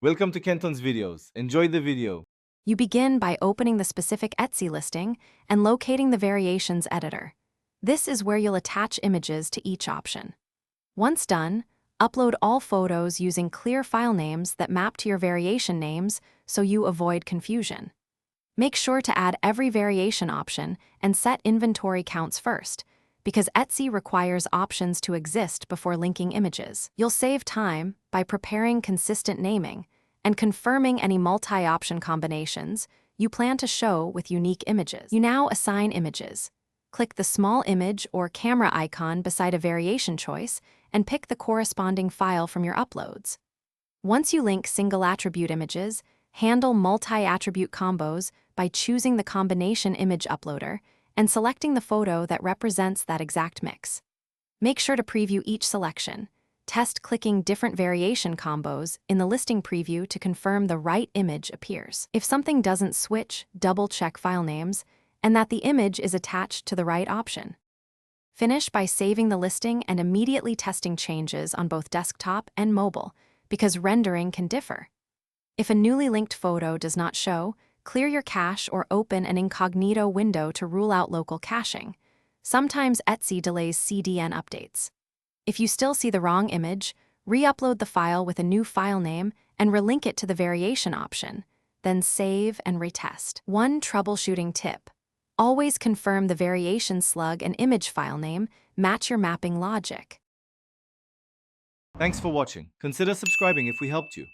Welcome to Kenton's videos. Enjoy the video. You begin by opening the specific Etsy listing and locating the variations editor. This is where you'll attach images to each option. Once done, upload all photos using clear file names that map to your variation names so you avoid confusion. Make sure to add every variation option and set inventory counts first, because Etsy requires options to exist before linking images. You'll save time by preparing consistent naming and confirming any multi-option combinations you plan to show with unique images. You now assign images. Click the small image or camera icon beside a variation choice and pick the corresponding file from your uploads. Once you link single attribute images, handle multi-attribute combos by choosing the combination image uploader and selecting the photo that represents that exact mix. Make sure to preview each selection. Test clicking different variation combos in the listing preview to confirm the right image appears. If something doesn't switch, double-check file names and that the image is attached to the right option. Finish by saving the listing and immediately testing changes on both desktop and mobile, because rendering can differ. If a newly linked photo does not show, clear your cache or open an incognito window to rule out local caching. Sometimes Etsy delays CDN updates. If you still see the wrong image, re-upload the file with a new file name and relink it to the variation option, then save and retest. One troubleshooting tip: always confirm the variation slug and image file name match your mapping logic. Thanks for watching. Consider subscribing if we helped you.